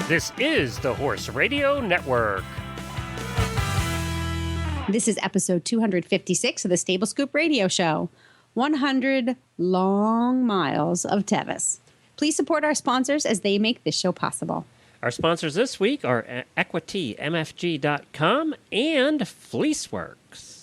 This is the Horse Radio Network. This is episode 256 of the Stable Scoop Radio Show. 100 long miles of Tevis. Please support our sponsors as they make this show possible. Our sponsors this week are EquityMFG.com and Fleeceworks.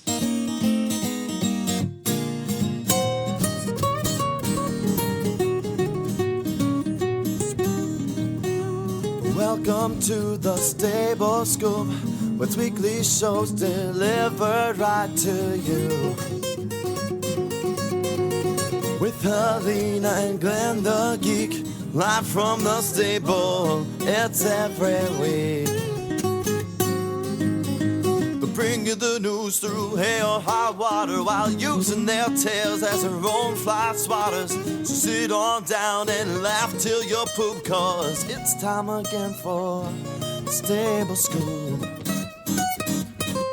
Welcome to the Stable Scoop, with weekly shows delivered right to you. With Helena and Glenn the Geek, live from the stable, it's every week. They bring you the news through hail or high water, while using their tails as their own fly swatters. So sit on down and laugh till you poop, cause it's time again for Stable Scoop.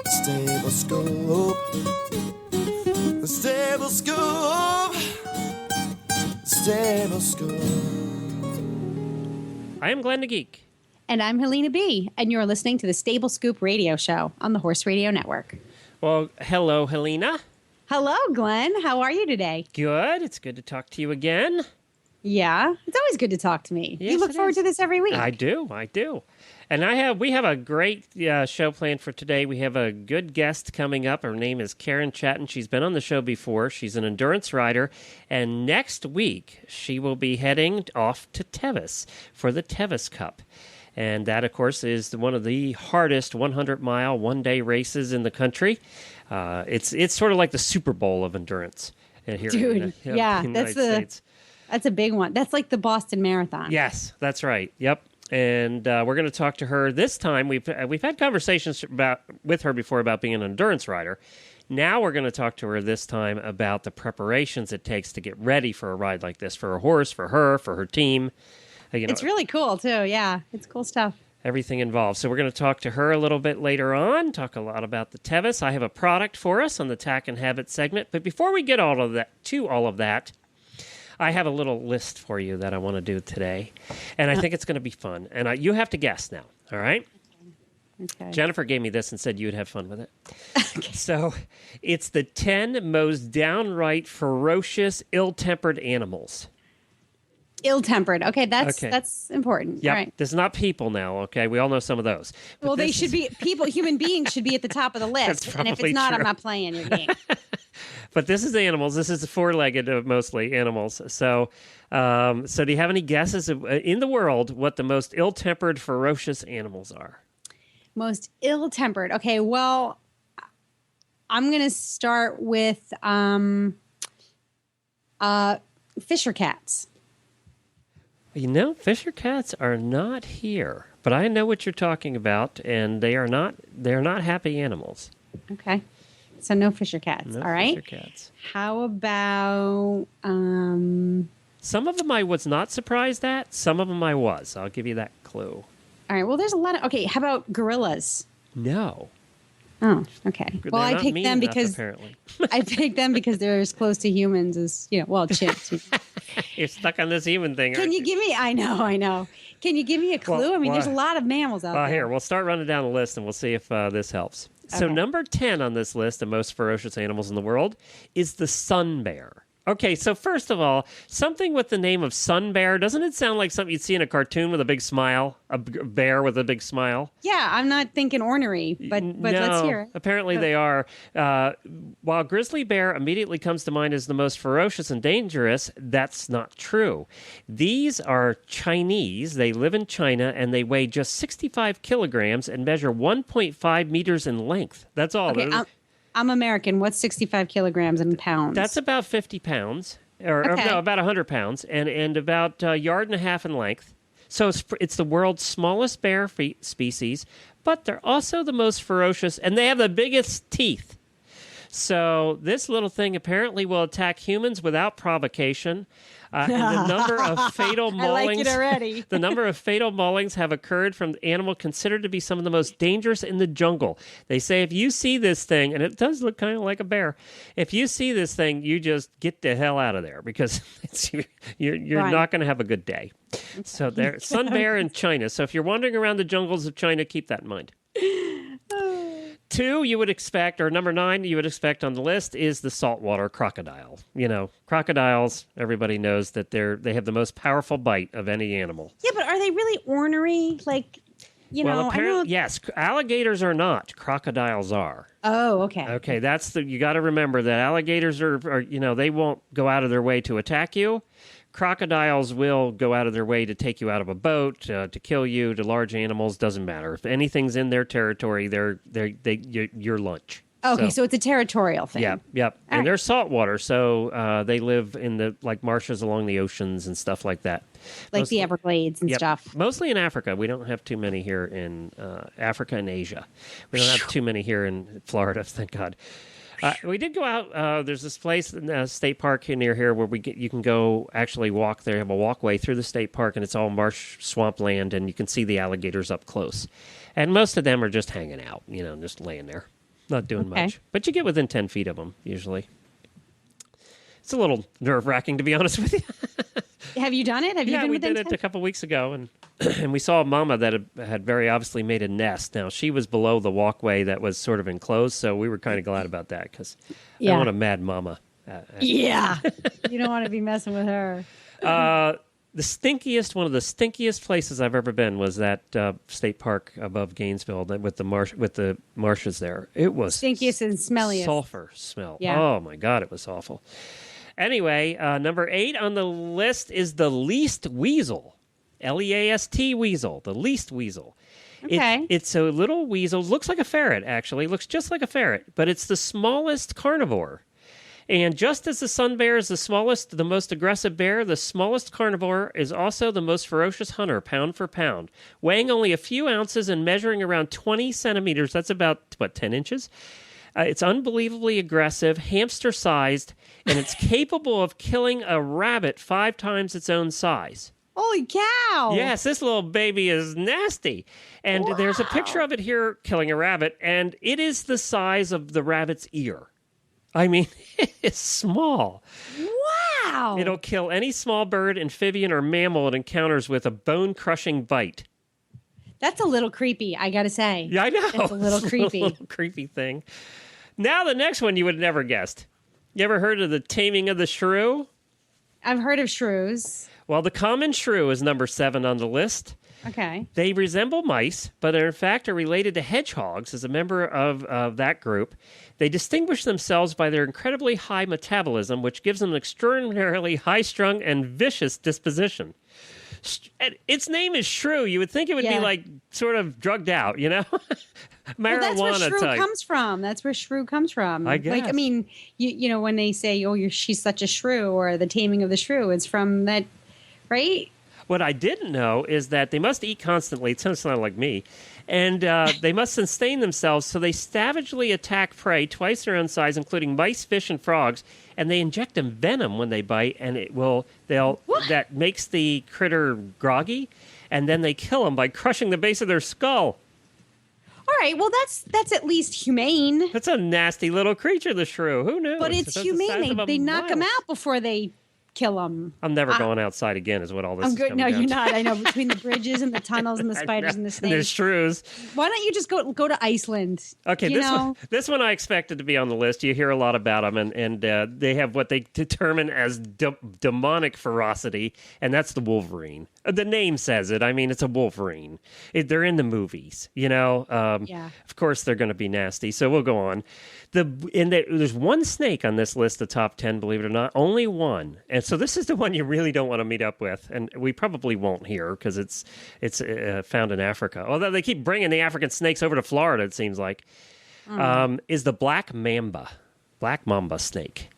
Stable Scoop. The Stable Scoop. Stable Scoop. I am Glenn the Geek. And I'm Helena B., and you're listening to the Stable Scoop Radio Show on the Horse Radio Network. Well, hello, Helena. Hello, Glenn. How are you today? Good. It's good to talk to you again. Yeah, it's always good to talk to me. Yes, you look forward to this every week. I do. And we have a great show planned for today. We have a good guest coming up. Her name is Karen Chatton. She's been on the show before. She's an endurance rider. And next week, she will be heading off to Tevis for the Tevis Cup. And that, of course, is one of the hardest 100-mile, one-day races in the country. It's sort of like the Super Bowl of endurance here in the United States. That's a big one. That's like the Boston Marathon. Yes, that's right. Yep. And we're going to talk to her this time. We've had conversations with her before about being an endurance rider. Now we're going to talk to her this time about the preparations it takes to get ready for a ride like this, for a horse, for her team. It's really cool, too. Yeah, it's cool stuff. Everything involved. So we're going to talk to her a little bit later on, talk a lot about the Tevis. I have a product for us on the Tack and Habit segment. But before we get all of that, I have a little list for you that I want to do today. And I think it's going to be fun. And you have to guess now, all right? Okay. Jennifer gave me this and said you'd have fun with it. Okay. So it's the 10 most downright ferocious, ill-tempered animals. Ill-tempered. Okay, that's important. Yep. All right. There's not people now, okay? We all know some of those. But well, they should be people. Human beings should be at the top of the list. And if it's not, true. I'm not playing your game. But this is animals. This is four-legged, mostly animals. So do you have any guesses in the world what the most ill-tempered, ferocious animals are? Most ill-tempered. Okay, well, I'm going to start with fisher cats. You know, fisher cats are not here, but I know what you're talking about, and they're not happy animals. Okay. So no fisher cats. No all right. Fisher cats. How about some of them I was not surprised at, some of them I was. I'll give you that clue. All right. Well, there's a lot of okay, how about gorillas? No. Oh, okay. They're well, I picked them because apparently. I picked them because they're as close to humans as, chimps. You're stuck on this human thing. Can you give me I know. Can you give me a clue? I mean, there's a lot of mammals out there. Here, we'll start running down the list and we'll see if this helps. So number 10 on this list of most ferocious animals in the world is the sun bear. Okay, so first of all, something with the name of sun bear, doesn't it sound like something you'd see in a cartoon with a big smile? A bear with a big smile? Yeah, I'm not thinking ornery, but no, let's hear it. Apparently they are. While grizzly bear immediately comes to mind as the most ferocious and dangerous, that's not true. These are Chinese. They live in China, and they weigh just 65 kilograms and measure 1.5 meters in length. That's all. Okay, I'm American. What's 65 kilograms in pounds? That's about 50 pounds, about 100 pounds, and about a yard and a half in length. So it's the world's smallest bear species, but they're also the most ferocious, and they have the biggest teeth. So this little thing apparently will attack humans without provocation. And the number of fatal maulings, I like it already. The number of fatal maulings have occurred from the animal considered to be some of the most dangerous in the jungle. They say if you see this thing, and it does look kind of like a bear, if you see this thing, you just get the hell out of there because you're not going to have a good day. Okay. So there, sun bear in China. So if you're wandering around the jungles of China, keep that in mind. 2, you would expect, or number 9, you would expect on the list is the saltwater crocodile. You know, crocodiles, everybody knows that they have the most powerful bite of any animal. Yeah, but are they really ornery? Like, well, apparently, yes, alligators are not. Crocodiles are. Oh, okay. Okay, you got to remember that alligators are, they won't go out of their way to attack you. Crocodiles will go out of their way to take you out of a boat, to kill you, to large animals, doesn't matter. If anything's in their territory, you're your lunch. Okay, so it's a territorial thing. Yep. And they're saltwater, so they live in the marshes along the oceans and stuff like that. Like the Everglades and stuff. Mostly in Africa. We don't have too many here in Africa and Asia. We don't have too many here in Florida, thank God. We did go out. There's this place in the state park near here where you can go actually walk there. You have a walkway through the state park, and it's all marsh swamp land, and you can see the alligators up close. And most of them are just hanging out, just laying there, not doing much. But you get within 10 feet of them, usually. It's a little nerve-wracking, to be honest with you. Have you done it? Have you been we within did it a couple weeks ago, and we saw a mama that had very obviously made a nest. Now, she was below the walkway that was sort of enclosed, so we were kind of glad about that because I don't want a mad mama. You don't want to be messing with her. One of the stinkiest places I've ever been was that state park above Gainesville with the marshes there. It was stinkiest and smelliest. Sulfur smell. Yeah. Oh, my God, it was awful. Anyway, number 8 on the list is the least weasel. Least weasel. The least weasel. Okay. It's a little weasel. Looks like a ferret, actually. Looks just like a ferret. But it's the smallest carnivore. And just as the sun bear is the most aggressive bear, the smallest carnivore is also the most ferocious hunter, pound for pound. Weighing only a few ounces and measuring around 20 centimeters. That's about, 10 inches? It's unbelievably aggressive, hamster-sized, and it's capable of killing a rabbit 5 times its own size. Holy cow! Yes, this little baby is nasty. And there's a picture of it here killing a rabbit, and it is the size of the rabbit's ear. I mean, it's small. Wow! It'll kill any small bird, amphibian, or mammal it encounters with a bone-crushing bite. That's a little creepy, I gotta say. Yeah, I know. It's a little creepy. A little creepy thing. Now the next one you would have never guessed. You ever heard of the taming of the shrew? I've heard of shrews. Well, the common shrew is number 7 on the list. Okay. They resemble mice, but in fact are related to hedgehogs as a member of that group. They distinguish themselves by their incredibly high metabolism, which gives them an extraordinarily high-strung and vicious disposition. Its name is shrew. You would think it would be like sort of drugged out, marijuana that's where shrew type. comes from. That's where shrew comes from. I guess. When they say, she's such a shrew, or the taming of the shrew, it's from that, right? What I didn't know is that they must eat constantly. It sounds like me. And they must sustain themselves, so they savagely attack prey twice their own size, including mice, fish, and frogs. And they inject them venom when they bite, and that makes the critter groggy, and then they kill them by crushing the base of their skull. All right, well, that's at least humane. That's a nasty little creature, the shrew. Who knew? But it's humane. They knock them out before they kill them. I'm never going outside again is what all this is good. coming No, down you're to. not. I know, between the bridges and the tunnels and the spiders and the snakes. There's shrews. Why don't you just go to Iceland? Okay, this one I expected to be on the list. You hear a lot about them, and they have what they determine as demonic ferocity, and that's the wolverine. The name says it. I mean, it's a wolverine. They're in the movies, Of course, they're going to be nasty, so we'll go on. There's one snake on this list of top 10, believe it or not. Only one. And so this is the one you really don't want to meet up with, and we probably won't here because it's found in Africa. Although they keep bringing the African snakes over to Florida, it seems like. Is the black mamba snake.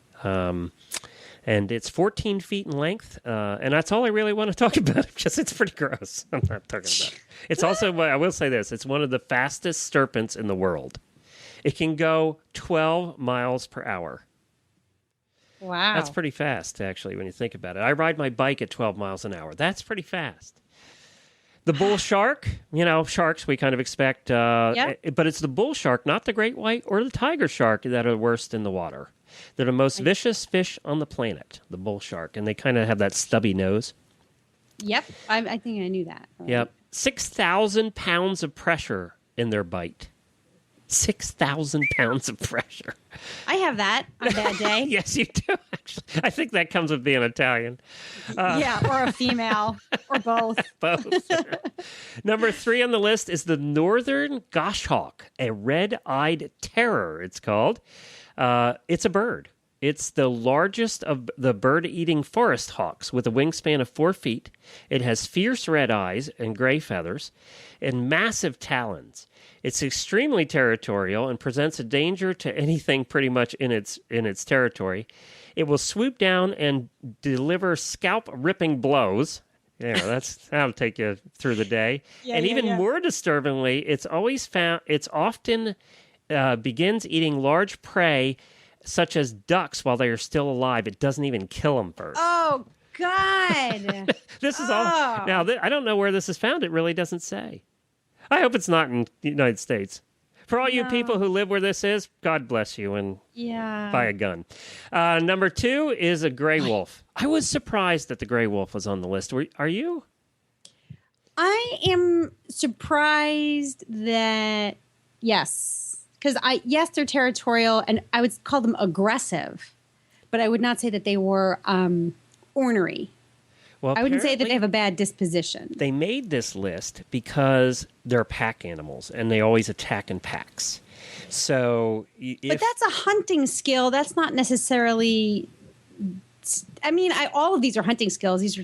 And it's 14 feet in length, and that's all I really want to talk about because it's pretty gross. I'm not talking about it. It's also, I will say this, it's one of the fastest serpents in the world. It can go 12 miles per hour. Wow. That's pretty fast, actually, when you think about it. I ride my bike at 12 miles an hour. That's pretty fast. The bull shark, sharks we kind of expect, but it's the bull shark, not the great white or the tiger shark that are worst in the water. They're the most vicious fish on the planet, the bull shark, and they kind of have that stubby nose. Yep, I think I knew that. Right? Yep. 6,000 pounds of pressure in their bite. 6,000 pounds of pressure. I have that on a bad day. Yes, you do, actually. I think that comes with being Italian. Or a female, or both. Both. Number 3 on the list is the northern goshawk, a red-eyed terror, it's called. It's a bird. It's the largest of the bird-eating forest hawks with a wingspan of 4 feet. It has fierce red eyes and gray feathers and massive talons. It's extremely territorial and presents a danger to anything pretty much in its territory. It will swoop down and deliver scalp-ripping blows. That'll take you through the day. More disturbingly, it's often begins eating large prey such as ducks while they are still alive. It doesn't even kill them first. Oh, God. This is all. Now, I don't know where this is found. It really doesn't say. I hope it's not in the United States. For all you people who live where this is, God bless you and buy a gun. Number 2 is a gray wolf. I was surprised that the gray wolf was on the list. Are you? I am surprised that, yes. Because, they're territorial, and I would call them aggressive. But I would not say that they were ornery. Well, I wouldn't say that they have a bad disposition. They made this list because they're pack animals, and they always attack in packs. So, but that's a hunting skill. That's not necessarily. I mean, all of these are hunting skills. These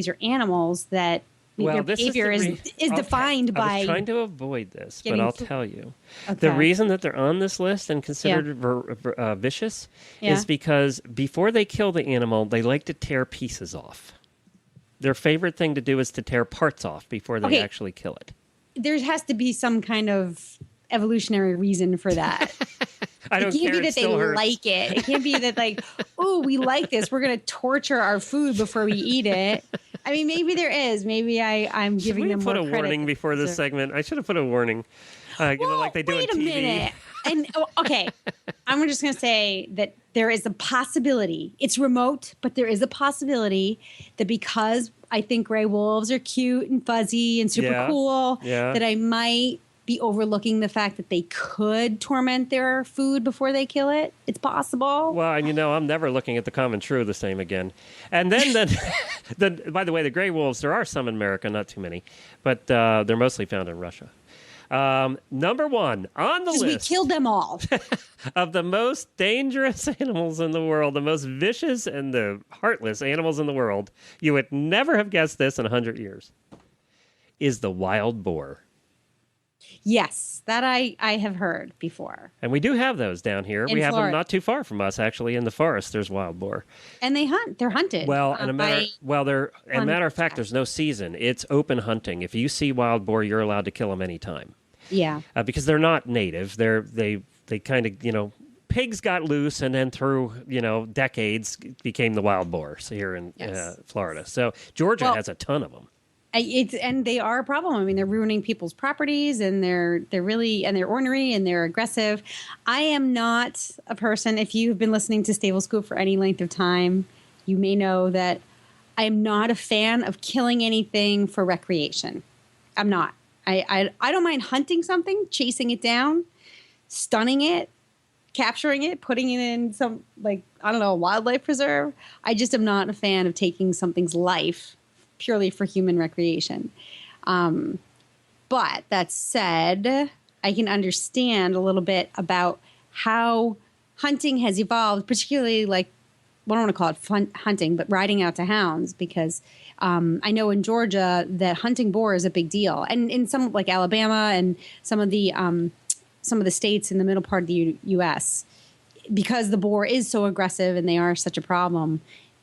are animals that their behavior is defined by. I was trying to avoid this, but I'll tell you. Okay. The reason that they're on this list and considered vicious is because before they kill the animal, they like to tear pieces off. Their favorite thing to do is to tear parts off before they actually kill it. There has to be some kind of evolutionary reason for that. I don't care. It can't be that they hurts. like it. It can't be that we like this. We're going to torture our food before we eat it. I mean, maybe there is. Maybe I'm giving them more credit. Should we put a warning before this segment? I should have put a warning. Like they do on TV. Wait a minute. And I'm just going to say that there is a possibility. It's remote, but there is a possibility that because I think gray wolves are cute and fuzzy and super cool, that I might be overlooking the fact that they could torment their food before they kill it. It's possible. Well, and I'm never looking at the common true the same again. And then, by the way, the gray wolves, there are some in America, not too many, but they're mostly found in Russia. Number 1 on the list. We killed them all. Of the most dangerous animals in the world, the most vicious and the heartless animals in the world, you would never have guessed this in 100 years, is the wild boar. Yes, that I have heard before. And we do have those down here. We have them not too far from us, actually. In the forest, there's wild boar. And they hunt. They're hunted. Well, matter of fact, there's no season. It's open hunting. If you see wild boar, you're allowed to kill them anytime. Yeah. Because they're not native. They kind of, pigs got loose and then through, decades became the wild boars here in Florida. So Georgia has a ton of them. And they are a problem. I mean, they're ruining people's properties, and they're ornery and they're aggressive. I am not a person. If you've been listening to Stable Scoop for any length of time, you may know that I am not a fan of killing anything for recreation. I'm not. I don't mind hunting something, chasing it down, stunning it, capturing it, putting it in some a wildlife preserve. I just am not a fan of taking something's life purely for human recreation. But that said, I can understand a little bit about how hunting has evolved, particularly I don't want to call it fun hunting, but riding out to hounds, because I know in Georgia that hunting boar is a big deal. And in some like Alabama and some of the states in the middle part of the U.S., because the boar is so aggressive and they are such a problem,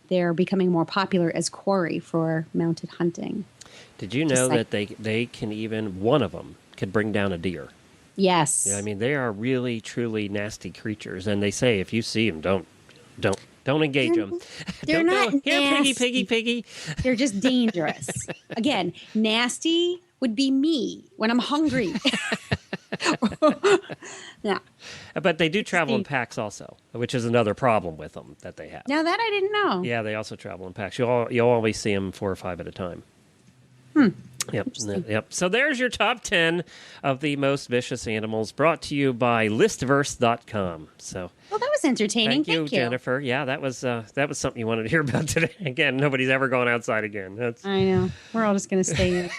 they're becoming more popular as quarry for mounted hunting. Did you know that they can even, one of them could bring down a deer? Yes. Yeah, I mean, they are really, truly nasty creatures. And they say if you see them, don't engage them. They're not go, here, nasty. piggy. They're just dangerous. Again, nasty would be me when I'm hungry. Yeah. But they do travel in packs also, which is another problem with them that they have. Now that I didn't know. Yeah, they also travel in packs. You'll always see them 4 or 5 at a time. Yep. So there's your top 10 of the most vicious animals, brought to you by listverse.com. So Well, that was entertaining. thank you, Jennifer. Yeah, that was something you wanted to hear about today. Again, nobody's ever gone outside again. I know. We're all just going to stay here.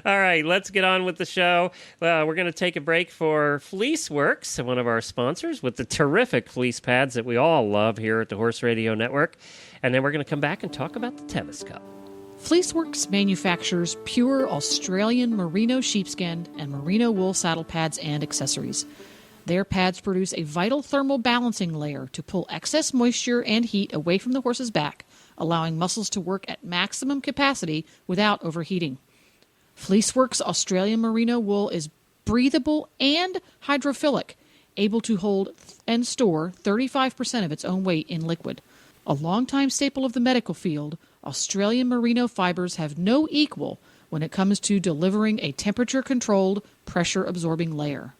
All right, let's get on with the show. We're going to take a break for Fleeceworks, one of our sponsors, with the terrific fleece pads that we all love here at the Horse Radio Network. And then we're going to come back and talk about the Tevis Cup. Fleeceworks manufactures pure Australian merino sheepskin and merino wool saddle pads and accessories. Their pads produce a vital thermal balancing layer to pull excess moisture and heat away from the horse's back, allowing muscles to work at maximum capacity without overheating. Fleeceworks Australian merino wool is breathable and hydrophilic, able to hold and store 35% of its own weight in liquid. A longtime staple of the medical field, Australian merino fibers have no equal when it comes to delivering a temperature-controlled, pressure-absorbing layer.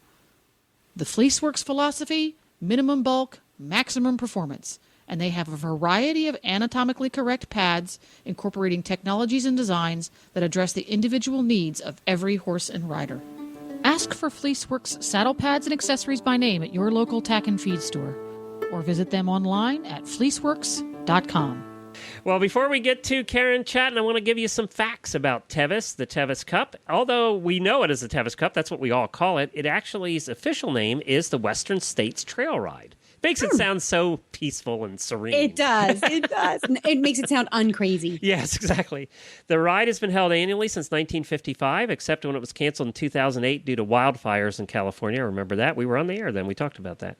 The Fleeceworks philosophy: minimum bulk, maximum performance, and they have a variety of anatomically correct pads incorporating technologies and designs that address the individual needs of every horse and rider. Ask for Fleeceworks saddle pads and accessories by name at your local tack and feed store, or visit them online at fleeceworks.com. Well, before we get to Karen Chatton, I want to give you some facts about Tevis, the Tevis Cup. Although we know it as the Tevis Cup, that's what we all call it, its official name is the Western States Trail Ride. Makes it sound so peaceful and serene. It does. It does. It makes it sound uncrazy. Yes, exactly. The ride has been held annually since 1955, except when it was canceled in 2008 due to wildfires in California. Remember that? We were on the air then. We talked about that.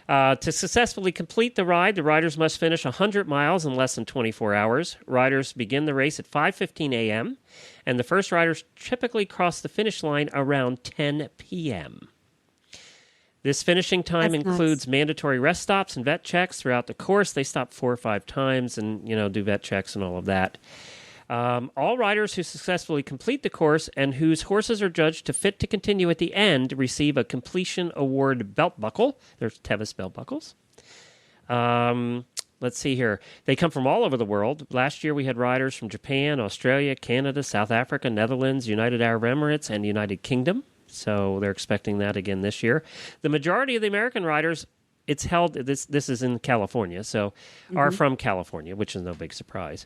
To successfully complete the ride, the riders must finish 100 miles in less than 24 hours. Riders begin the race at 5:15 a.m., and the first riders typically cross the finish line around 10 p.m. This finishing time includes mandatory rest stops and vet checks throughout the course. They stop 4 or 5 times and, do vet checks and all of that. All riders who successfully complete the course and whose horses are judged to fit to continue at the end receive a completion award belt buckle. There's Tevis belt buckles. Let's see here. They come from all over the world. Last year we had riders from Japan, Australia, Canada, South Africa, Netherlands, United Arab Emirates, and United Kingdom. So they're expecting that again this year. The majority of the American riders, it's held, this is in California, so are from California, which is no big surprise.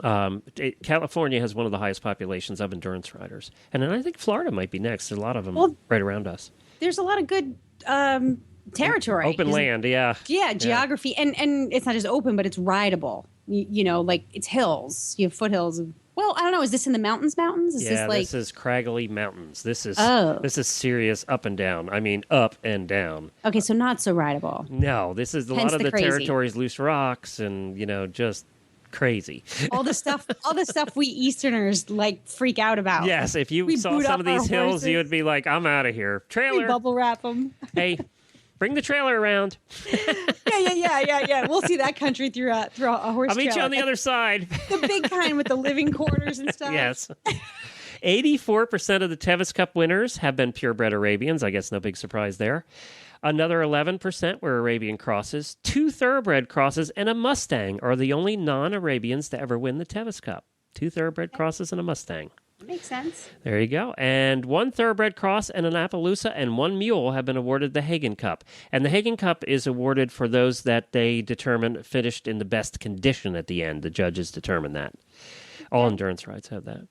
California has one of the highest populations of endurance riders. And then I think Florida might be next. There's a lot of them right around us. There's a lot of good territory. Open land, yeah. Yeah, geography. And it's not just open, but it's rideable. Like it's hills. You have foothills. Well, I don't know. Is this in the mountains? This is craggly mountains. This is serious up and down. I mean, up and down. Okay, so not so rideable. No, this is a lot of the territory's loose rocks and, just crazy. all the stuff we Easterners freak out about. Yes, if you saw some of these hills, horses. You would be like, I'm out of here. Trailer. We bubble wrap them. Hey, bring the trailer around. Yeah. We'll see that country through a horse I'll meet you on the other side. The big kind with the living quarters and stuff. Yes. 84% of the Tevis Cup winners have been purebred Arabians. I guess no big surprise there. Another 11% were Arabian crosses. 2 thoroughbred crosses and a Mustang are the only non-Arabians to ever win the Tevis Cup. 2 thoroughbred crosses and a Mustang. That makes sense. There you go. And 1 thoroughbred cross and an Appaloosa and 1 mule have been awarded the Hagen Cup. And the Hagen Cup is awarded for those that they determine finished in the best condition at the end. The judges determine that. All endurance rides have that.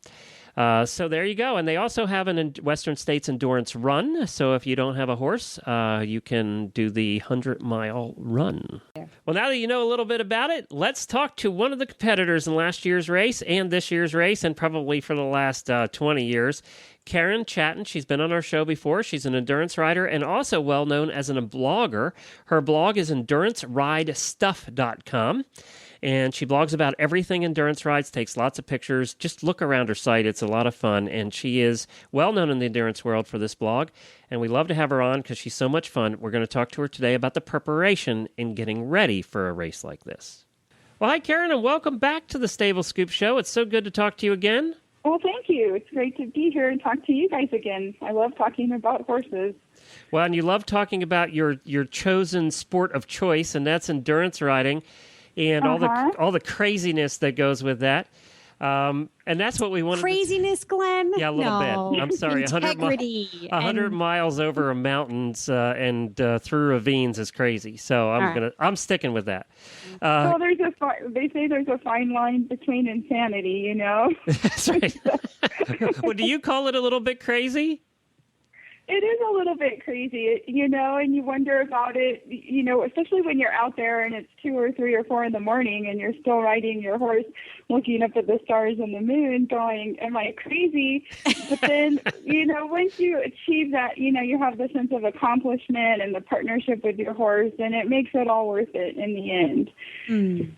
So there you go. And they also have an Western States Endurance Run. So if you don't have a horse, you can do the 100-mile run. Yeah. Well, now that you know a little bit about it, let's talk to one of the competitors in last year's race and this year's race, and probably for the last 20 years. Karen Chatton, she's been on our show before. She's an endurance rider and also well known as a blogger. Her blog is EnduranceRideStuff.com. And she blogs about everything endurance rides, takes lots of pictures. Just look around her site. It's a lot of fun. And she is well known in the endurance world for this blog. And we love to have her on because she's so much fun. We're going to talk to her today about the preparation in getting ready for a race like this. Well, hi, Karen, and welcome back to the Stable Scoop Show. It's so good to talk to you again. Well, thank you. It's great to be here and talk to you guys again. I love talking about horses. Well, and you love talking about your chosen sport of choice, and that's endurance riding, and all the craziness that goes with that. And that's what we wanted. Craziness, Glenn? Yeah, a little bit. I'm sorry. Integrity. 100 miles over mountains and through ravines is crazy. So I'm sticking with that. Well, they say there's a fine line between insanity, you know. That's right. Well, do you call it a little bit crazy? It is a little bit crazy, you know, and you wonder about it, you know, especially when you're out there and it's 2 or 3 or 4 in the morning and you're still riding your horse, looking up at the stars and the moon going, am I crazy? But then, you know, once you achieve that, you know, you have the sense of accomplishment and the partnership with your horse, and it makes it all worth it in the end. Mm.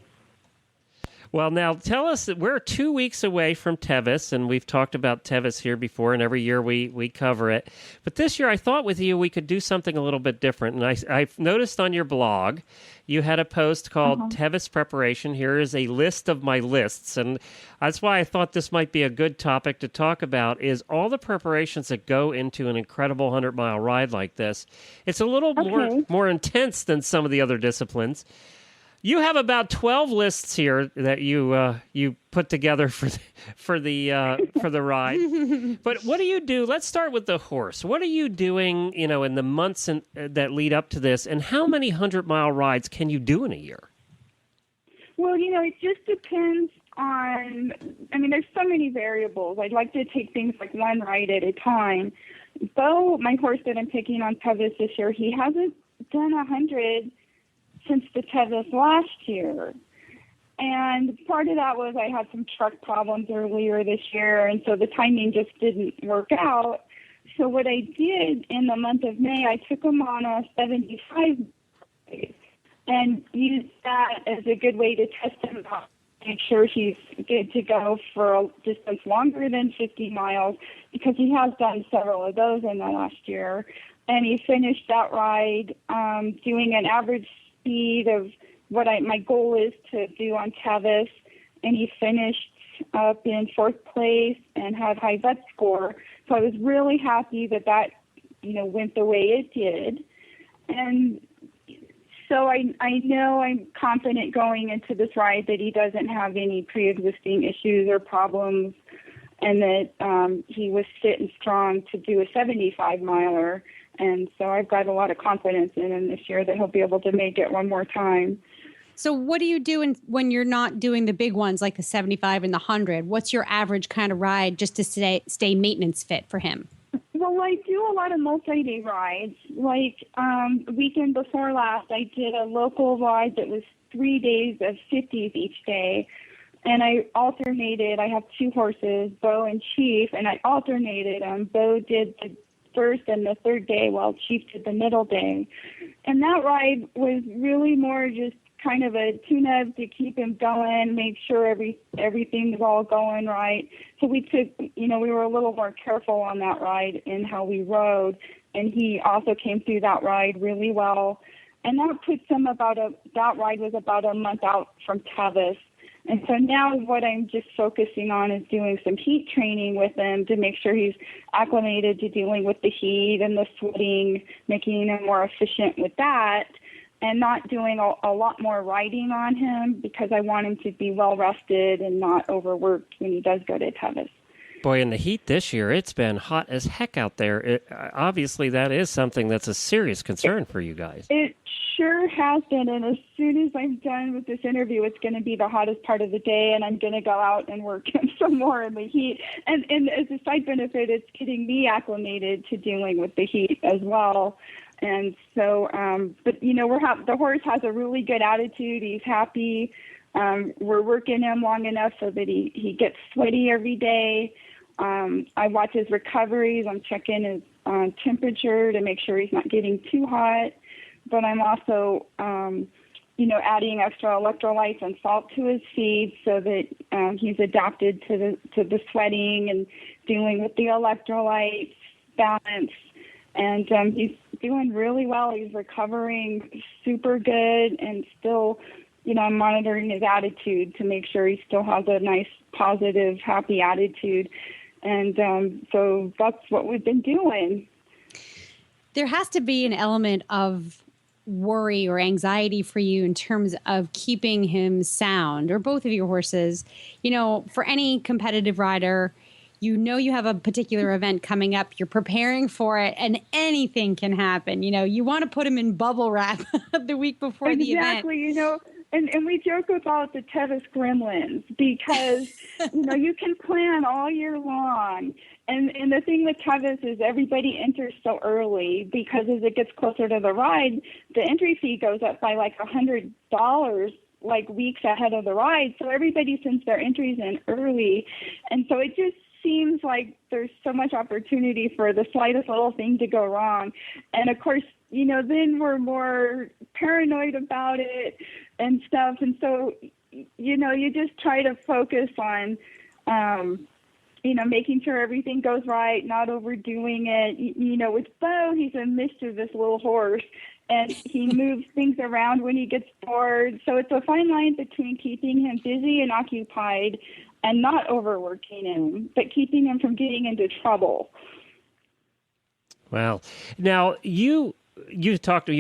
Well, now tell us that we're 2 weeks away from Tevis, and we've talked about Tevis here before, and every year we cover it. But this year I thought with you we could do something a little bit different. And I've noticed on your blog you had a post called Tevis Preparation. Here is a list of my lists, and that's why I thought this might be a good topic to talk about, is all the preparations that go into an incredible 100-mile ride like this. It's a little more intense than some of the other disciplines. You have about 12 lists here that you put together for the ride. But what do you do? Let's start with the horse. What are you doing, you know, in the months that lead up to this, and how many 100-mile rides can you do in a year? Well, you know, it just depends on, I mean, there's so many variables. I'd like to take things like one ride at a time. Bo, my horse that I'm taking on Tevis this year, he hasn't done 100 since the Tevis last year. And part of that was I had some truck problems earlier this year, and so the timing just didn't work out. So what I did in the month of May, I took him on a 75 and used that as a good way to test him out, make sure he's good to go for a distance longer than 50 miles, because he has done several of those in the last year. And he finished that ride doing an average speed of what my goal is to do on Tevis, and he finished up in 4th place and had high vet score. So I was really happy that you know, went the way it did. And so I know I'm confident going into this ride that he doesn't have any pre-existing issues or problems, and that he was fit and strong to do a 75-miler. And so I've got a lot of confidence in him this year that he'll be able to make it one more time. So what do you do when you're not doing the big ones like the 75 and the 100? What's your average kind of ride just to stay maintenance fit for him? Well, I do a lot of multi-day rides. Like the weekend before last, I did a local ride that was 3 days of 50s each day. And I alternated. I have 2 horses, Bo and Chief, and I alternated them. Bo did the first and the 3rd day while Chief did the middle day. And that ride was really more just kind of a tune-up to keep him going, make sure everything was all going right. So we were a little more careful on that ride in how we rode, and he also came through that ride really well. And that puts him that ride was about a month out from Tevis. And so now what I'm just focusing on is doing some heat training with him to make sure he's acclimated to dealing with the heat and the sweating, making him more efficient with that, and not doing a lot more riding on him, because I want him to be well rested and not overworked when he does go to Tevis. Boy, in the heat this year, it's been hot as heck out there. Obviously, that is something that's a serious concern for you guys. It sure has been, and as soon as I'm done with this interview, it's going to be the hottest part of the day, and I'm going to go out and work some more in the heat. And as a side benefit, it's getting me acclimated to dealing with the heat as well. And so, but you know, the horse has a really good attitude. He's happy. We're working him long enough so that he gets sweaty every day. I watch his recoveries. I'm checking his temperature to make sure he's not getting too hot. But I'm also adding extra electrolytes and salt to his feed so that he's adapted to the sweating and dealing with the electrolytes balance. And he's doing really well. He's recovering super good, and still, I'm monitoring his attitude to make sure he still has a nice, positive, happy attitude. And so that's what we've been doing. There has to be an element of worry or anxiety for you in terms of keeping him sound, or both of your horses. For any competitive rider, you have a particular event coming up, you're preparing for it, and anything can happen. You want to put him in bubble wrap the week before the event. Exactly, and we joke about the Tevis gremlins because, you can plan all year long. And the thing with Tevis is everybody enters so early, because as it gets closer to the ride, the entry fee goes up by like $100 like weeks ahead of the ride. So everybody sends their entries in early. And so it just seems like there's so much opportunity for the slightest little thing to go wrong. And of course, then we're more paranoid about it and stuff. And so, you just try to focus on, making sure everything goes right, not overdoing it. With Bo, he's a mischievous little horse, and he moves things around when he gets bored. So it's a fine line between keeping him busy and occupied and not overworking him, but keeping him from getting into trouble. Well, now you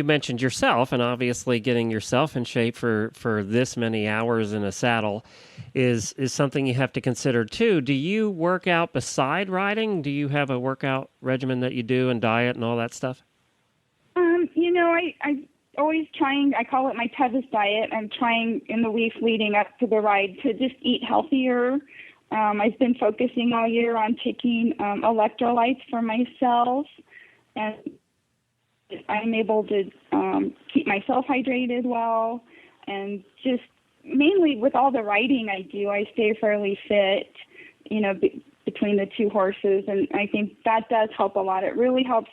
mentioned yourself, and obviously getting yourself in shape for this many hours in a saddle is something you have to consider too. Do you work out beside riding? Do you have a workout regimen that you do, and diet and all that stuff? I always trying, I call it my Tevis diet. I'm trying in the weeks leading up to the ride to just eat healthier. I've been focusing all year on taking electrolytes for myself, and I'm able to keep myself hydrated well, and just mainly with all the riding I do, I stay fairly fit, between the two horses, and I think that does help a lot. It really helps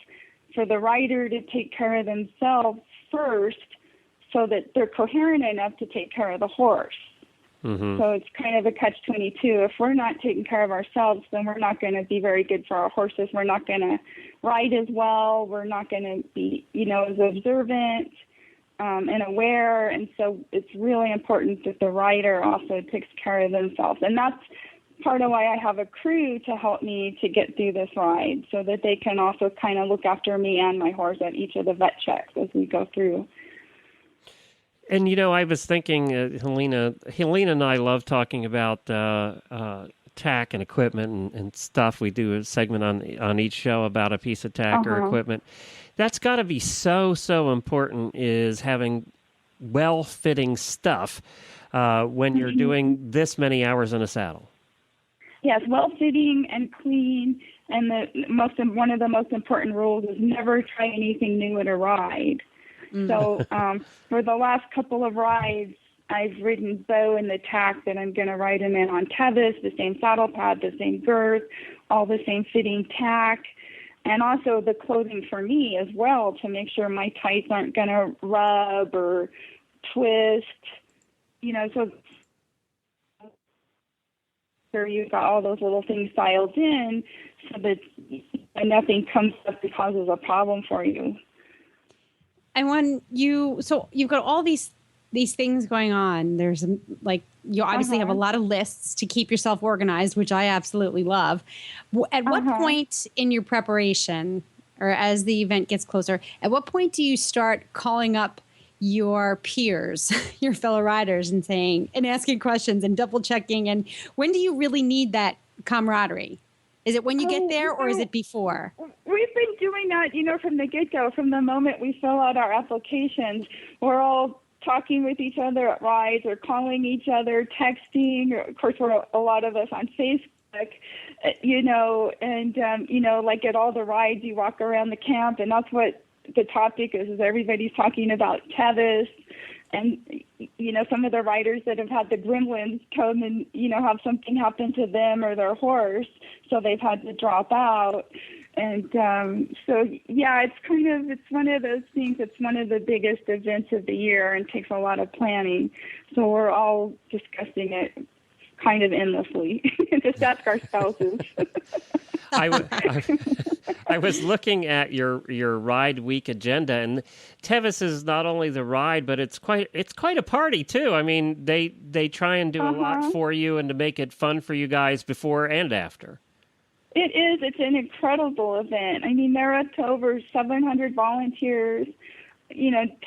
for the rider to take care of themselves first so that they're coherent enough to take care of the horse. Mm-hmm. So it's kind of a catch-22. If we're not taking care of ourselves, then we're not going to be very good for our horses. We're not going to ride as well. We're not going to be, as observant and aware. And so it's really important that the rider also takes care of themselves. And that's part of why I have a crew to help me to get through this ride, so that they can also kind of look after me and my horse at each of the vet checks as we go through. And, I was thinking, Helena and I love talking about tack and equipment and stuff. We do a segment on each show about a piece of tack or equipment. That's got to be so important, is having well-fitting stuff when you're doing this many hours in a saddle. Yes, well-fitting and clean. And one of the most important rules is never try anything new at a ride. So for the last couple of rides, I've ridden Bo in the tack that I'm going to ride him in on Tevis, the same saddle pad, the same girth, all the same fitting tack, and also the clothing for me as well, to make sure my tights aren't going to rub or twist, so you've got all those little things dialed in so that nothing comes up that causes a problem for you. And you've got all these things going on. There's you obviously have a lot of lists to keep yourself organized, which I absolutely love. At what point in your preparation, or as the event gets closer, at what point do you start calling up your peers, your fellow riders, and asking questions and double checking? And when do you really need that camaraderie? Is it when you get there, or is it before? We've been doing that, from the get-go. From the moment we fill out our applications, we're all talking with each other at rides, or calling each other, texting. Or, of course, we're a lot of us on Facebook, and, like at all the rides, you walk around the camp, and that's what the topic is everybody's talking about Tevis. And, some of the riders that have had the gremlins come and, have something happen to them or their horse, so they've had to drop out. And so, yeah, it's one of those things. It's one of the biggest events of the year and takes a lot of planning. So we're all discussing it kind of endlessly. Just ask our spouses. I was looking at your ride week agenda, and Tevis is not only the ride, but it's quite a party too. I mean, they try and do a lot for you and to make it fun for you guys before and after. It is. It's an incredible event. I mean, they're up to over 700 volunteers,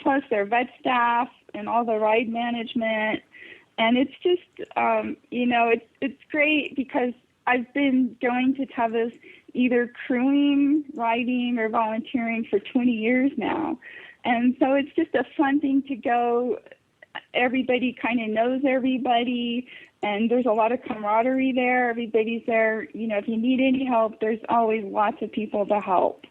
plus their vet staff and all the ride management. And it's just, it's great because I've been going to Tevis either crewing, riding, or volunteering for 20 years now. And so it's just a fun thing to go. Everybody kind of knows everybody, and there's a lot of camaraderie there. Everybody's there. If you need any help, there's always lots of people to help.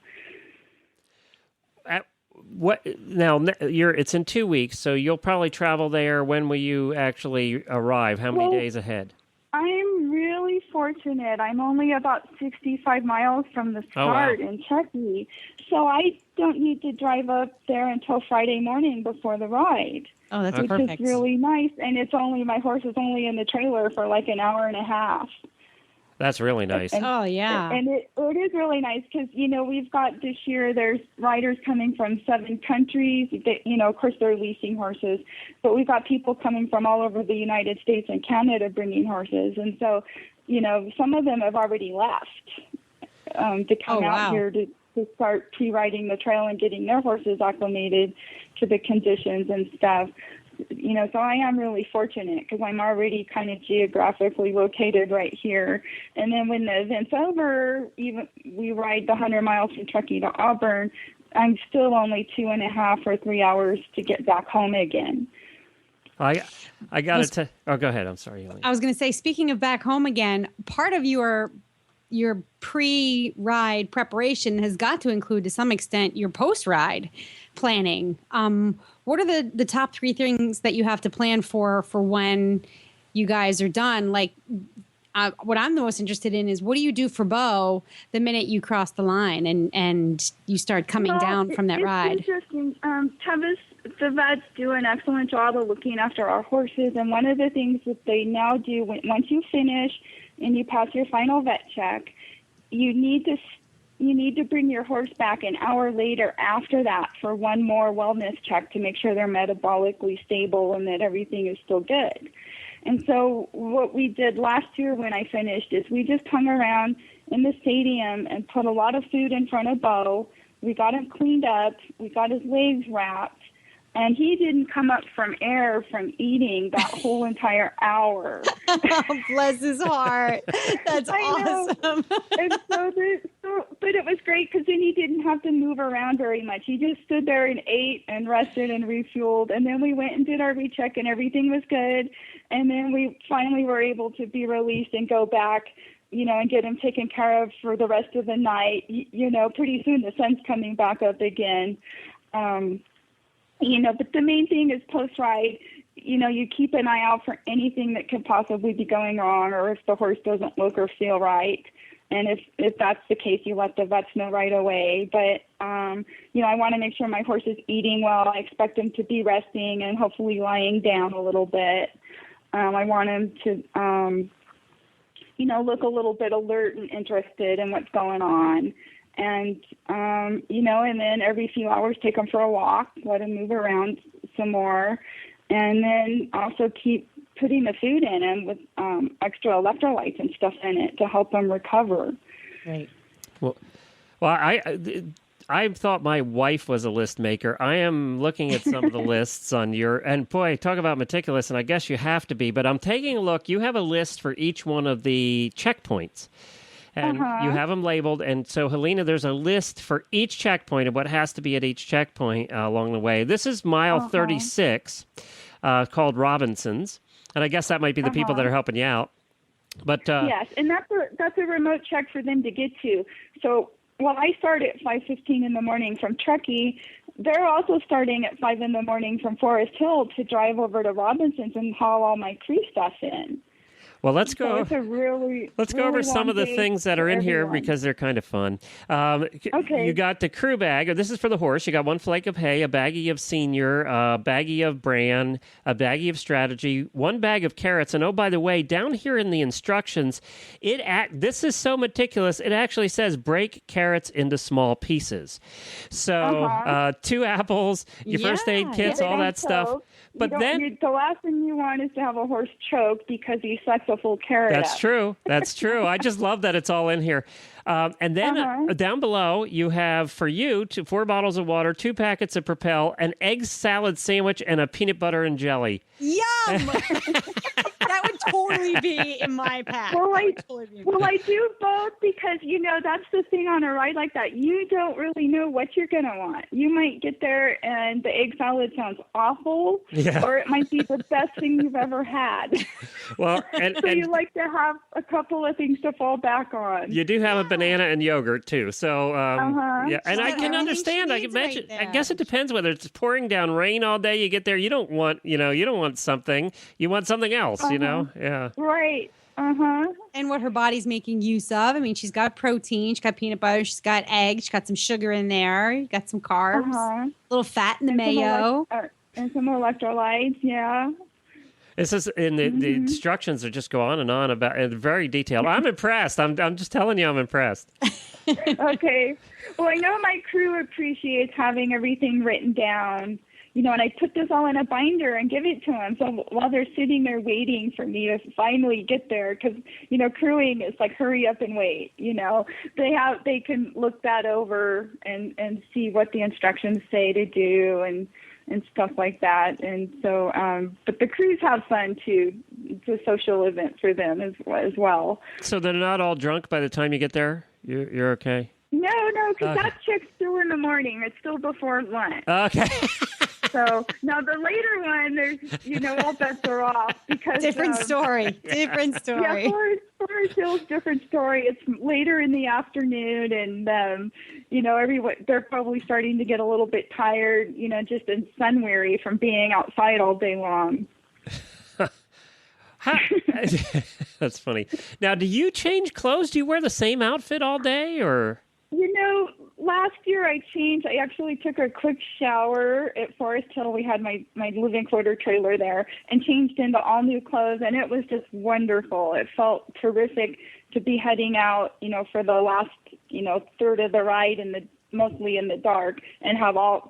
It's in 2 weeks, so you'll probably travel there. When will you actually arrive? How many days ahead? I'm really fortunate. I'm only about 65 miles from the start in Chucky, so I don't need to drive up there until Friday morning before the ride. Oh, that's which perfect. is really nice, and my horse is only in the trailer for like an hour and a half. That's really nice. And it is really nice because, we've got this year, there's riders coming from 7 countries. Of course, they're leasing horses, but we've got people coming from all over the United States and Canada bringing horses. And so, some of them have already left to come out here to start pre-riding the trail and getting their horses acclimated to the conditions and stuff. So I am really fortunate because I'm already kind of geographically located right here. And then when the event's over, even we ride the 100 miles from Truckee to Auburn, I'm still only 2.5 or 3 hours to get back home again. I got to. Oh, go ahead. I'm sorry, Elaine. I was going to say, speaking of back home again, part of your pre-ride preparation has got to include, to some extent, your post-ride planning. What are the top 3 things that you have to plan for when you guys are done? Like, what I'm the most interested in is, what do you do for Bo the minute you cross the line and you start coming down from that ride? It's interesting. Tevis, the vets do an excellent job of looking after our horses, and one of the things that they now do, once you finish and you pass your final vet check, you need to bring your horse back an hour later after that for one more wellness check to make sure they're metabolically stable and that everything is still good. And so what we did last year when I finished is we just hung around in the stadium and put a lot of food in front of Bo. We got him cleaned up. We got his legs wrapped. And he didn't come up from air from eating that whole entire hour. Oh, bless his heart. That's awesome. And but it was great because then he didn't have to move around very much. He just stood there and ate and rested and refueled. And then we went and did our recheck and everything was good. And then we finally were able to be released and go back, and get him taken care of for the rest of the night. Pretty soon the sun's coming back up again. But the main thing is post-ride, you keep an eye out for anything that could possibly be going wrong, or if the horse doesn't look or feel right. And if that's the case, you let the vets know right away. But, I want to make sure my horse is eating well. I expect him to be resting and hopefully lying down a little bit. I want him to, look a little bit alert and interested in what's going on. And, and then every few hours take them for a walk, let them move around some more, and then also keep putting the food in them with extra electrolytes and stuff in it to help them recover. Right. Well, I thought my wife was a list maker. I am looking at some of the lists on and boy, talk about meticulous, and I guess you have to be, but I'm taking a look. You have a list for each one of the checkpoints. And you have them labeled. And so, Helena, there's a list for each checkpoint of what has to be at each checkpoint along the way. This is mile 36, called Robinson's. And I guess that might be the people that are helping you out. But yes, and that's a remote check for them to get to. So while I start at 5:15 in the morning from Truckee, they're also starting at 5 in the morning from Forest Hill to drive over to Robinson's and haul all my crew stuff in. Well, let's go. So it's a really Let's go over some of the things that are in here everyone. because they're kind of fun. Okay. You got the crew bag. This is for the horse. You got 1 flake of hay, a baggie of senior, a baggie of bran, a baggie of strategy, 1 bag of carrots. And oh, by the way, down here in the instructions, this is so meticulous. It actually says break carrots into small pieces. So 2 apples, your first aid kits, all that stuff. But then the last thing you want is to have a horse choke because he sucks a full carrot. That's true. That's true. I just love that it's all in here. And then down below, you have for you 4 bottles of water, 2 packets of Propel, an egg salad sandwich, and a peanut butter and jelly. Yum! That would totally be in my pack. Well, I do both because, that's the thing on a ride like that. You don't really know what you're going to want. You might get there and the egg salad sounds awful, or it might be the best thing you've ever had. Well, so you like to have a couple of things to fall back on. You do have a banana and yogurt, too. So, yeah. And I can understand. I can imagine. I guess it depends whether it's pouring down rain all day. You get there, you don't want something. You want something else, Yeah. Right. And what her body's making use of. I mean, she's got protein, she's got peanut butter, she's got eggs, she's got some sugar in there, you got some carbs, a little fat in the mayo. And some electrolytes, yeah. This is in the instructions that just go on and on about and very detailed. I'm impressed. I'm just telling you, I'm impressed. Okay. Well, I know my crew appreciates having everything written down. And I put this all in a binder and give it to them. So while they're sitting there waiting for me to finally get there, because, crewing is like hurry up and wait, they can look that over and see what the instructions say to do and stuff like that. And so, but the crews have fun too. It's a social event for them as well. So they're not all drunk by the time you get there? You're okay? No, because that chick's still in the morning. It's still before lunch. Okay. So now the later one, there's, all bets are off because different story. Yeah, Forest Hill's different story. It's later in the afternoon, and everyone they're probably starting to get a little bit tired, just in sun weary from being outside all day long. That's funny. Now, do you change clothes? Do you wear the same outfit all day, or? Last year I changed. I actually took a quick shower at Forest Hill. We had my living quarter trailer there and changed into all new clothes, and it was just wonderful. It felt terrific to be heading out, for the last, third of the ride mostly in the dark and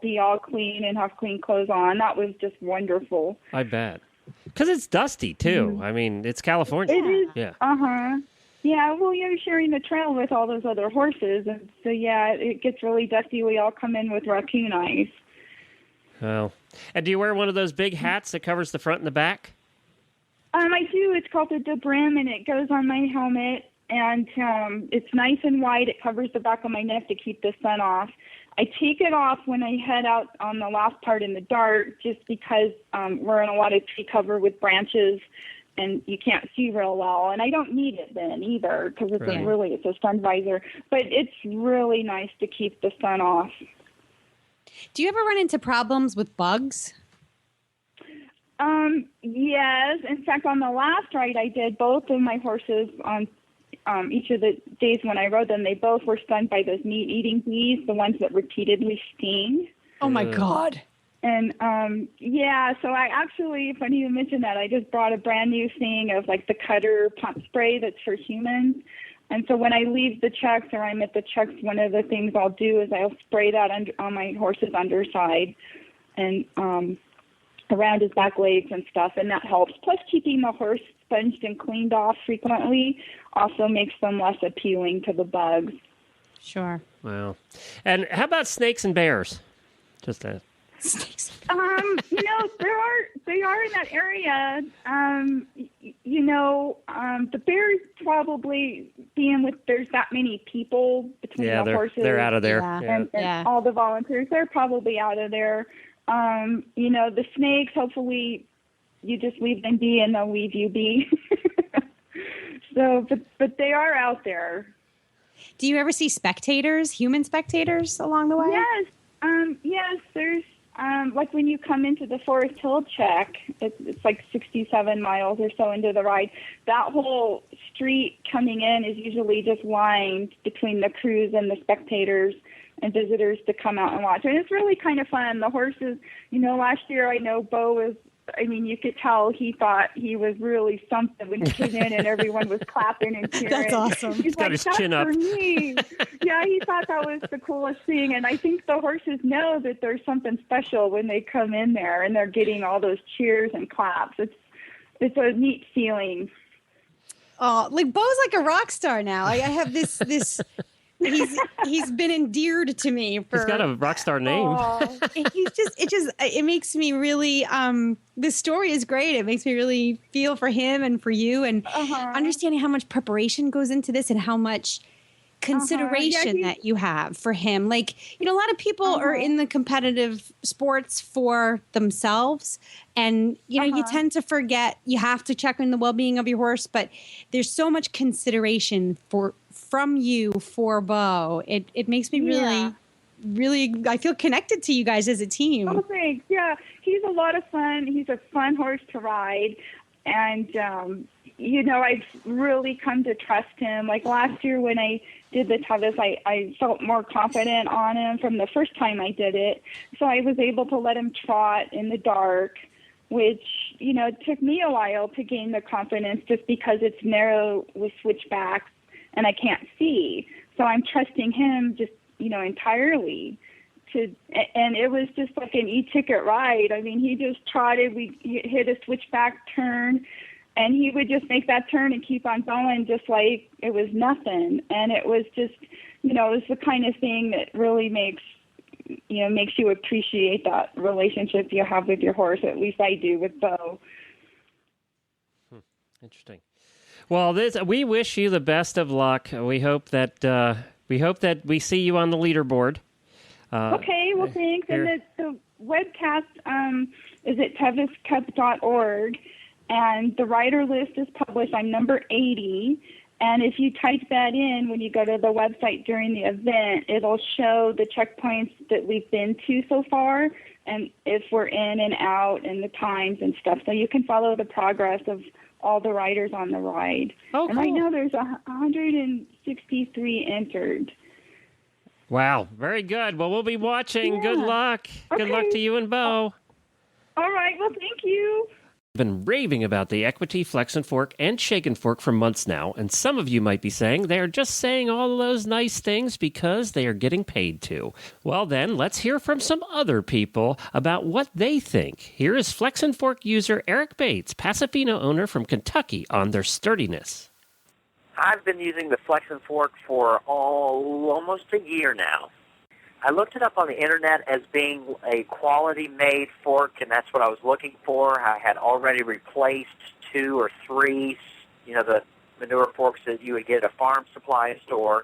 be all clean and have clean clothes on. That was just wonderful. I bet. Because it's dusty, too. I mean, it's California. It is. Yeah. Yeah, well, you're sharing the trail with all those other horses, and so, yeah, it gets really dusty. We all come in with raccoon eyes. Oh. And do you wear one of those big hats that covers the front and the back? I do. It's called the brim, and it goes on my helmet, and it's nice and wide. It covers the back of my neck to keep the sun off. I take it off when I head out on the last part in the dark just because we're in a lot of tree cover with branches, and you can't see real well. And I don't need it then either because it's a sun visor. But it's really nice to keep the sun off. Do you ever run into problems with bugs? Yes. In fact, on the last ride I did, both of my horses on each of the days when I rode them, they both were stung by those meat-eating bees, the ones that repeatedly sting. Oh, my God. And, so I actually, funny you mention that, I just brought a brand new thing of like the Cutter pump spray that's for humans. And so when I leave the chucks or I'm at the chucks, one of the things I'll do is I'll spray that on my horse's underside and around his back legs and stuff, and that helps. Plus keeping the horse sponged and cleaned off frequently also makes them less appealing to the bugs. Sure. Wow. And how about snakes and bears? Just that. They are in that area. The bears probably there's that many people between the horses. They're out of there. And all the volunteers, they're probably out of there. The snakes, hopefully you just leave them be and they'll leave you be. So, but they are out there. Do you ever see human spectators along the way? Yes. There's like when you come into the Forest Hill check, it's like 67 miles or so into the ride. That whole street coming in is usually just lined between the crews and the spectators and visitors to come out and watch. And it's really kind of fun. The horses, last year I know Bo was, you could tell he thought he was really something when he came in and everyone was clapping and cheering. That's awesome. He's got like, his that's chin up. for me. Yeah, he thought that was the coolest thing. And I think the horses know that there's something special when they come in there and they're getting all those cheers and claps. It's a neat feeling. Oh, like Bo's like a rock star now. I have this he's been endeared to me for. He's got a rock star name. It makes me really. This story is great. It makes me really feel for him and for you, and understanding how much preparation goes into this and how much consideration that you have for him. Like, a lot of people are in the competitive sports for themselves, and you tend to forget you have to check on the well-being of your horse, but there's so much consideration from you for Bo. It makes me really, I feel connected to you guys as a team. Oh, thanks. Yeah, he's a lot of fun. He's a fun horse to ride. And, I've really come to trust him. Like last year when I did the Tevis, I felt more confident on him from the first time I did it. So I was able to let him trot in the dark, which, it took me a while to gain the confidence just because it's narrow with switchbacks and I can't see. So I'm trusting him just, entirely. And it was just like an e-ticket ride. He just trotted. We hit a switchback turn, and he would just make that turn and keep on going just like it was nothing. And it was just, it was the kind of thing that really makes you appreciate that relationship you have with your horse. At least I do with Bo. Interesting. Well, we wish you the best of luck. We hope that we see you on the leaderboard. Okay, well, thanks. And the webcast is at teviscup.org, and the rider list is published. I'm number 80, and if you type that in when you go to the website during the event, it'll show the checkpoints that we've been to so far, and if we're in and out, and the times and stuff. So you can follow the progress of all the riders on the ride. Oh, and cool. right now there's 163 entered. Wow, very good. Well, we'll be watching. Yeah. Good luck. Okay. Good luck to you and Bo. All right, well, thank you. I've been raving about the Equity Flex and Fork and Shake and Fork for months now, and some of you might be saying they're just saying all of those nice things because they are getting paid to. Well then, let's hear from some other people about what they think. Here is Flex and Fork user Eric Bates, Pasofino owner from Kentucky, on their sturdiness. I've been using the Flex and Fork for almost a year now. I looked it up on the internet as being a quality-made fork, and that's what I was looking for. I had already replaced 2 or 3, the manure forks that you would get at a farm supply store,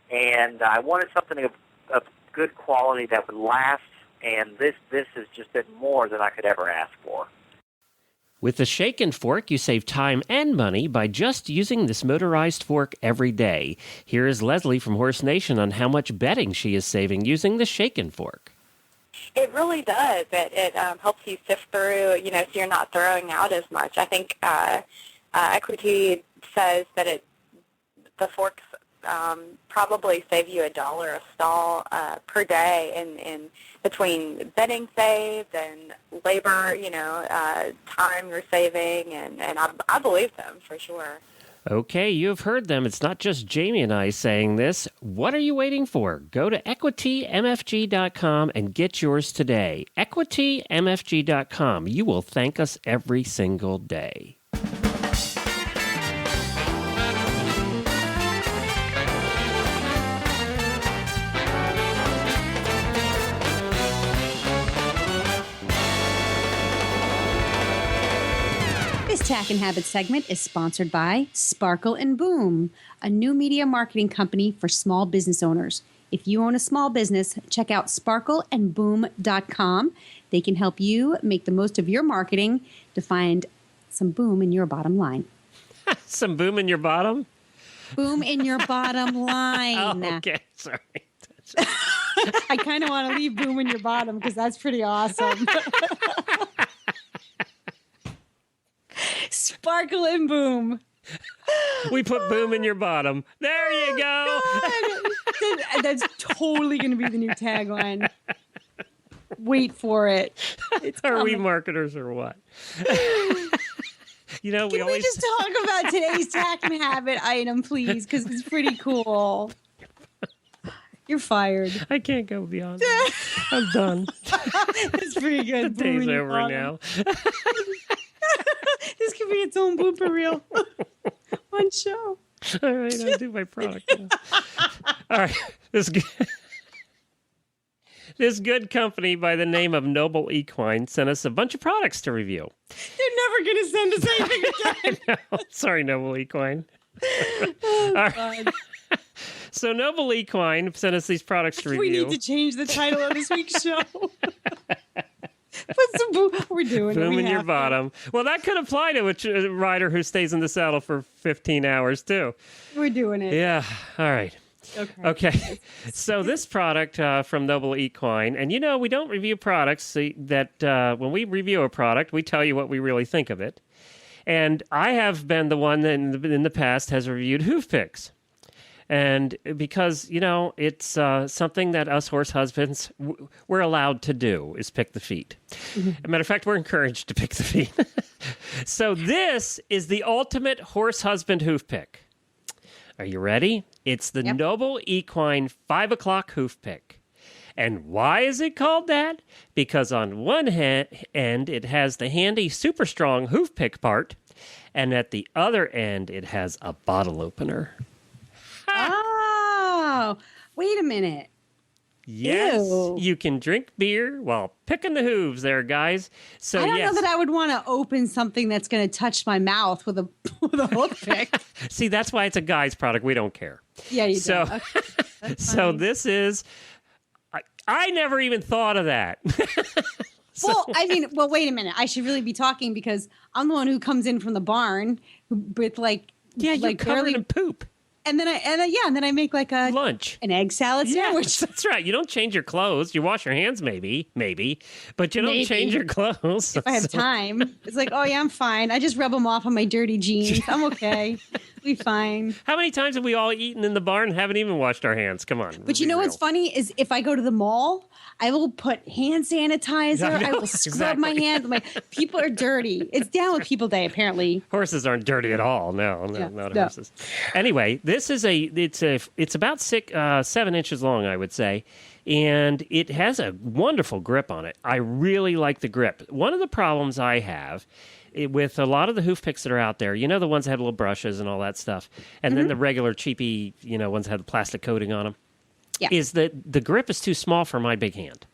and I wanted something of good quality that would last, and this has just been more than I could ever ask for. With the Shake and Fork, you save time and money by just using this motorized fork every day. Here is Leslie from Horse Nation on how much bedding she is saving using the Shake and Fork. It really does. It helps you sift through, so you're not throwing out as much. I think Equity says that the forks probably save you $1 a stall per day in between bedding saved and labor, time you're saving, and I believe them for sure. Okay, you have heard them. It's not just Jamie and I saying this. What are you waiting for? Go to equitymfg.com and get yours today. equitymfg.com. You will thank us every single day. This Tack and Habit segment is sponsored by Sparkle and Boom, a new media marketing company for small business owners. If you own a small business, check out sparkleandboom.com. They can help you make the most of your marketing to find some boom in your bottom line. Some boom in your bottom? Boom in your bottom line. Oh, okay, sorry. I kind of want to leave boom in your bottom because that's pretty awesome. Sparkle and boom. We put boom in your bottom. There you go. That's totally going to be the new tagline. Wait for it. Are we marketers or what? You know, Can we just talk about today's tack and habit item, please? Because it's pretty cool. You're fired. I can't go beyond that. I'm done. That's pretty good. The day's over now. This could be its own blooper reel. One show. All right, I'll do my product now. All right, this good company by the name of Noble Equine sent us a bunch of products to review. They're never going to send us anything again. No, sorry, Noble Equine. Oh, God. So Noble Equine sent us these products to review. We need to change the title of this week's show. Put some boom. We're doing boom it. in your bottom. Well, that could apply to a rider who stays in the saddle for 15 hours, too. We're doing it. Yeah. All right. Okay. So this product from Noble Equine, and you know, we don't review products that when we review a product, we tell you what we really think of it. And I have been the one that in the past has reviewed hoof picks. And because, you know, it's something that us horse husbands, we're allowed to do, is pick the feet. As a matter of fact, we're encouraged to pick the feet. So this is the ultimate horse husband hoof pick. Are you ready? It's the Noble Equine 5 o'clock hoof pick. And why is it called that? Because on one end, it has the handy super strong hoof pick part, and at the other end, it has a bottle opener. Oh, wait a minute. Yes, Ew. You can drink beer while picking the hooves there, guys. So I don't know that I would want to open something that's going to touch my mouth with a hoof pick. See, that's why it's a guy's product. We don't care. Yeah, you do. Okay. So this is... I never even thought of that. Well, I mean, wait a minute. I should really be talking because I'm the one who comes in from the barn with you're covered in poop. And then I make like a lunch, an egg salad sandwich. Yeah, that's right. You don't change your clothes. You wash your hands, maybe, but you don't change your clothes. If I have time, it's like, oh yeah, I'm fine. I just rub them off on my dirty jeans. I'm okay. We'll be fine. How many times have we all eaten in the barn and haven't even washed our hands? Come on. But you know what's funny is if I go to the mall, I will put hand sanitizer. I will scrub my hands. People are dirty. It's down with people day, apparently. Horses aren't dirty at all. No, not horses. Anyway, this is it's about 7 inches long, I would say. And it has a wonderful grip on it. I really like the grip. One of the problems I have with a lot of the hoof picks that are out there, you know, the ones that have little brushes and all that stuff, and then the regular cheapy, you know, ones that have the plastic coating on them, is that the grip is too small for my big hand.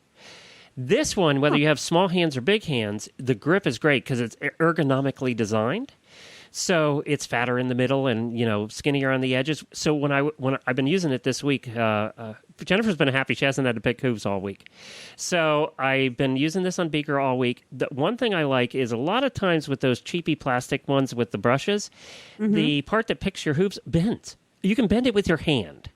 This one, whether you have small hands or big hands, the grip is great because it's ergonomically designed. So it's fatter in the middle and, you know, skinnier on the edges. So when I've been using it this week, Jennifer's been happy. She hasn't had to pick hooves all week. So I've been using this on Beaker all week. The one thing I like is a lot of times with those cheapy plastic ones with the brushes, the part that picks your hooves bends. You can bend it with your hand.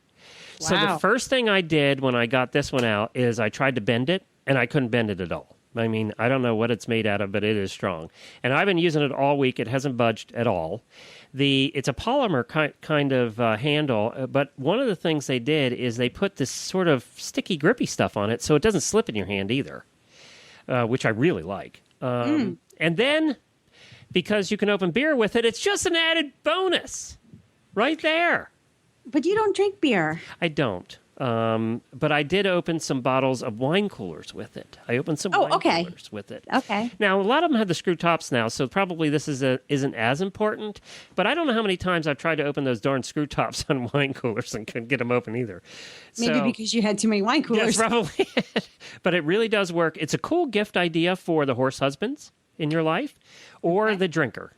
Wow. So the first thing I did when I got this one out is I tried to bend it, and I couldn't bend it at all. I mean, I don't know what it's made out of, but it is strong. And I've been using it all week. It hasn't budged at all. It's a polymer kind of handle, but one of the things they did is they put this sort of sticky, grippy stuff on it so it doesn't slip in your hand either, which I really like. And then, because you can open beer with it, it's just an added bonus right there. But you don't drink beer. I don't. But I did open some bottles of wine coolers with it. I opened some wine coolers with it. Okay. Now, a lot of them have the screw tops now, so probably this isn't as important. But I don't know how many times I've tried to open those darn screw tops on wine coolers and couldn't get them open either. Maybe because you had too many wine coolers. Yes, probably. But it really does work. It's a cool gift idea for the horse husbands in your life or the drinker.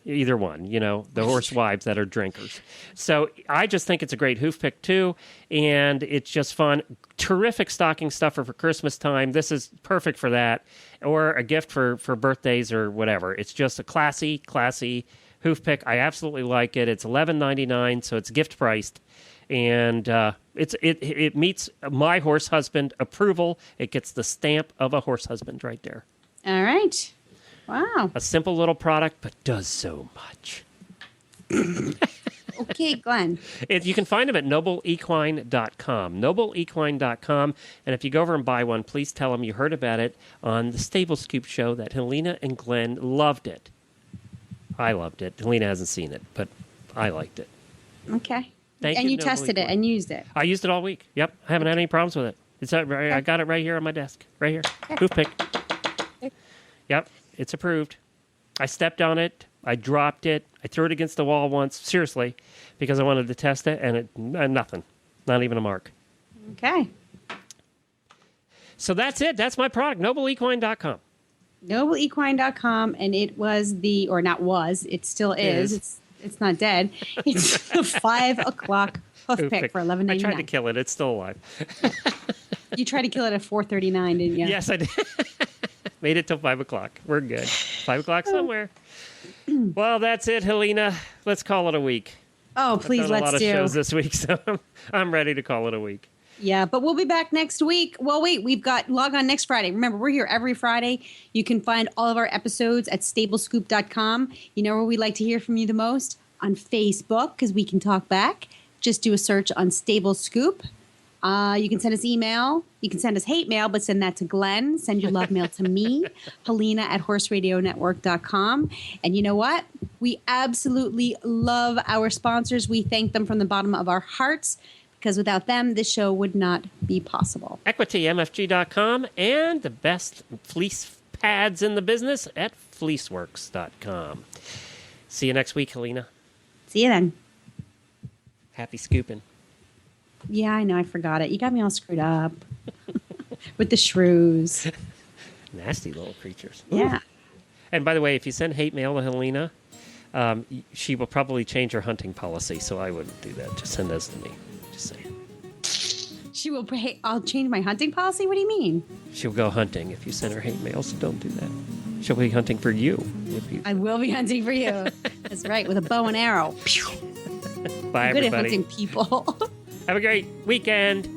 Either one, you know, the horse wives that are drinkers. So I just think it's a great hoof pick, too, and it's just fun. Terrific stocking stuffer for Christmas time. This is perfect for that, or a gift for birthdays or whatever. It's just a classy hoof pick. I absolutely like it. It's $11.99, so it's gift priced, and It meets my horse husband approval. It gets the stamp of a horse husband right there. All right. Wow. A simple little product, but does so much. Okay, Glenn. You can find them at nobleequine.com. Nobleequine.com. And if you go over and buy one, please tell them you heard about it on the Stable Scoop show, that Helena and Glenn loved it. I loved it. Helena hasn't seen it, but I liked it. Okay. Thank and you Noble tested it Equine. and used it. I used it all week. Yep. I haven't had any problems with it. I got it right here on my desk. Right here. Hoof pick. Yep. It's approved. I stepped on it. I dropped it. I threw it against the wall once, seriously, because I wanted to test it, and nothing. Not even a mark. Okay. So that's it. That's my product, nobleequine.com. Nobleequine.com, and it was it still is. It's not dead. It's the 5 o'clock hoof pick for $11.99. I tried to kill it. It's still alive. You tried to kill it at 4:39, didn't you? Yes, I did. Made it till 5 o'clock. We're good. 5 o'clock somewhere. Well, that's it, Helena. Let's call it a week. Oh, please, I've done let's a lot do. of shows this week, so I'm ready to call it a week. Yeah, but we'll be back next week. Well, wait, we've got log on next Friday. Remember, we're here every Friday. You can find all of our episodes at stablescoop.com. You know where we like to hear from you the most? On Facebook, because we can talk back. Just do a search on Stable Scoop. You can send us email. You can send us hate mail, but send that to Glenn. Send your love mail to me, Helena at horseradionetwork.com. And you know what? We absolutely love our sponsors. We thank them from the bottom of our hearts, because without them, this show would not be possible. EquityMFG.com and the best fleece pads in the business at fleeceworks.com. See you next week, Helena. See you then. Happy scooping. Yeah, I know. I forgot it. You got me all screwed up with the shrews. Nasty little creatures. Yeah. Ooh. And by the way, if you send hate mail to Helena, she will probably change her hunting policy, so I wouldn't do that. Just send those to me. Just saying. She will. I'll change my hunting policy? What do you mean? She'll go hunting if you send her hate mail, so don't do that. She'll be hunting for you. I will be hunting for you. That's right, with a bow and arrow. Bye, I'm good everybody. at hunting people. Have a great weekend.